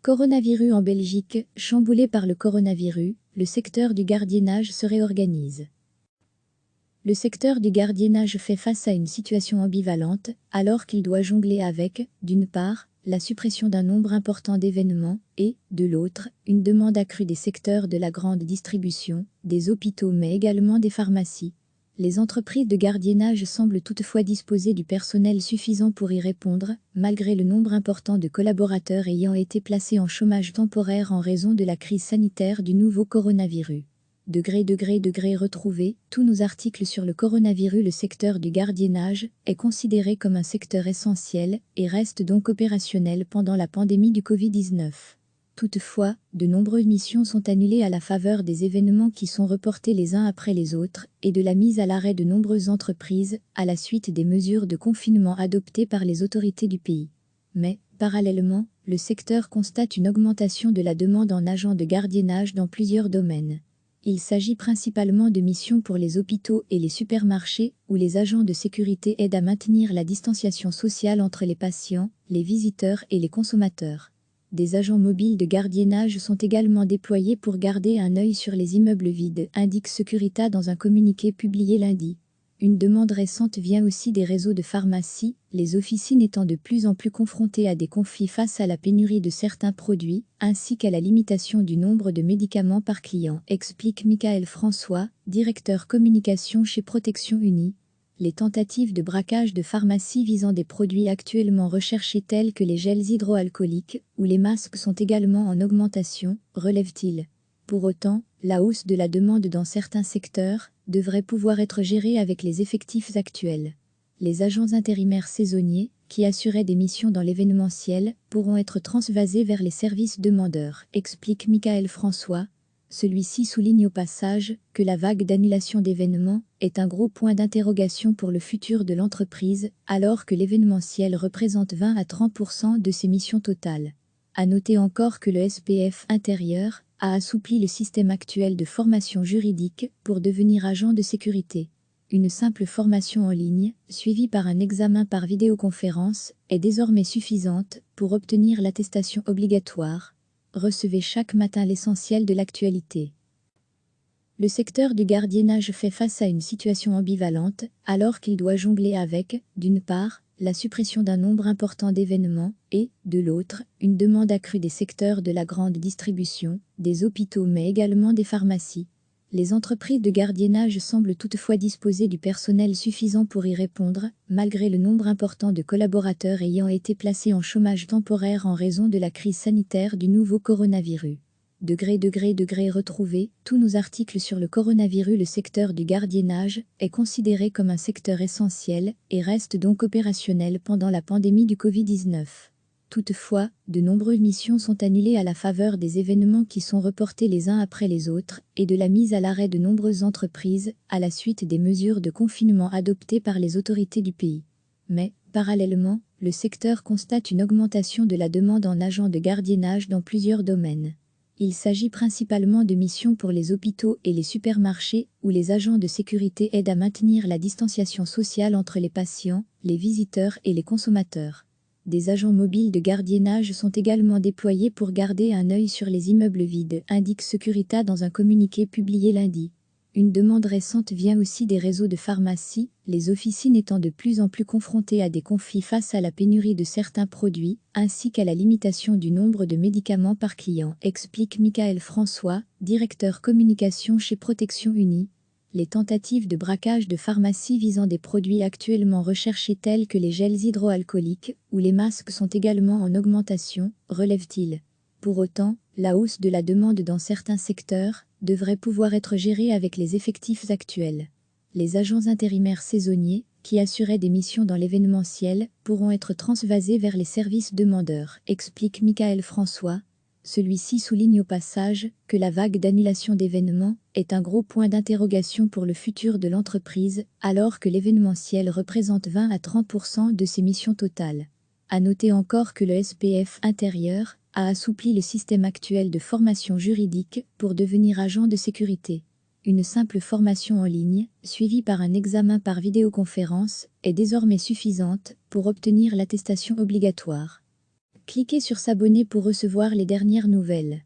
Coronavirus en Belgique, chamboulé par le coronavirus, le secteur du gardiennage se réorganise. Le secteur du gardiennage fait face à une situation ambivalente, alors qu'il doit jongler avec, d'une part, la suppression d'un nombre important d'événements et, de l'autre, une demande accrue des secteurs de la grande distribution, des hôpitaux mais également des pharmacies. Les entreprises de gardiennage semblent toutefois disposer du personnel suffisant pour y répondre, malgré le nombre important de collaborateurs ayant été placés en chômage temporaire en raison de la crise sanitaire du nouveau coronavirus. Degré retrouvé, tous nos articles sur le coronavirus. Le secteur du gardiennage est considéré comme un secteur essentiel et reste donc opérationnel pendant la pandémie du Covid-19. Toutefois, de nombreuses missions sont annulées à la faveur des événements qui sont reportés les uns après les autres et de la mise à l'arrêt de nombreuses entreprises à la suite des mesures de confinement adoptées par les autorités du pays. Mais, parallèlement, le secteur constate une augmentation de la demande en agents de gardiennage dans plusieurs domaines. Il s'agit principalement de missions pour les hôpitaux et les supermarchés, où les agents de sécurité aident à maintenir la distanciation sociale entre les patients, les visiteurs et les consommateurs. Des agents mobiles de gardiennage sont également déployés pour garder un œil sur les immeubles vides, indique Securitas dans un communiqué publié lundi. Une demande récente vient aussi des réseaux de pharmacies, les officines étant de plus en plus confrontées à des conflits face à la pénurie de certains produits, ainsi qu'à la limitation du nombre de médicaments par client, explique Michael François, directeur communication chez Protection Unie. Les tentatives de braquage de pharmacies visant des produits actuellement recherchés tels que les gels hydroalcooliques ou les masques sont également en augmentation, relève-t-il. Pour autant, la hausse de la demande dans certains secteurs devrait pouvoir être gérée avec les effectifs actuels. Les agents intérimaires saisonniers, qui assuraient des missions dans l'événementiel, pourront être transvasés vers les services demandeurs, explique Michael François. Celui-ci souligne au passage que la vague d'annulation d'événements est un gros point d'interrogation pour le futur de l'entreprise, alors que l'événementiel représente 20 à 30% de ses missions totales. À noter encore que le SPF intérieur a assoupli le système actuel de formation juridique pour devenir agent de sécurité. Une simple formation en ligne, suivie par un examen par vidéoconférence, est désormais suffisante pour obtenir l'attestation obligatoire. Recevez chaque matin l'essentiel de l'actualité. Le secteur du gardiennage fait face à une situation ambivalente, alors qu'il doit jongler avec, d'une part, la suppression d'un nombre important d'événements et, de l'autre, une demande accrue des secteurs de la grande distribution, des hôpitaux mais également des pharmacies. Les entreprises de gardiennage semblent toutefois disposer du personnel suffisant pour y répondre, malgré le nombre important de collaborateurs ayant été placés en chômage temporaire en raison de la crise sanitaire du nouveau coronavirus. Degré retrouvé, tous nos articles sur le coronavirus. Le secteur du gardiennage est considéré comme un secteur essentiel et reste donc opérationnel pendant la pandémie du Covid-19. Toutefois, de nombreuses missions sont annulées à la faveur des événements qui sont reportés les uns après les autres et de la mise à l'arrêt de nombreuses entreprises à la suite des mesures de confinement adoptées par les autorités du pays. Mais, parallèlement, le secteur constate une augmentation de la demande en agents de gardiennage dans plusieurs domaines. Il s'agit principalement de missions pour les hôpitaux et les supermarchés, où les agents de sécurité aident à maintenir la distanciation sociale entre les patients, les visiteurs et les consommateurs. Des agents mobiles de gardiennage sont également déployés pour garder un œil sur les immeubles vides, indique Securitas dans un communiqué publié lundi. Une demande récente vient aussi des réseaux de pharmacies, les officines étant de plus en plus confrontées à des conflits face à la pénurie de certains produits, ainsi qu'à la limitation du nombre de médicaments par client, explique Michael François, directeur communication chez Protection Unie. Les tentatives de braquage de pharmacies visant des produits actuellement recherchés tels que les gels hydroalcooliques ou les masques sont également en augmentation, relève-t-il. Pour autant, la hausse de la demande dans certains secteurs devrait pouvoir être gérée avec les effectifs actuels. Les agents intérimaires saisonniers, qui assuraient des missions dans l'événementiel, pourront être transvasés vers les services demandeurs, explique Michael François. Celui-ci souligne au passage que la vague d'annulation d'événements est un gros point d'interrogation pour le futur de l'entreprise, alors que l'événementiel représente 20 à 30% de ses missions totales. À noter encore que le SPF intérieur a assoupli le système actuel de formation juridique pour devenir agent de sécurité. Une simple formation en ligne, suivie par un examen par vidéoconférence, est désormais suffisante pour obtenir l'attestation obligatoire. Cliquez sur s'abonner pour recevoir les dernières nouvelles.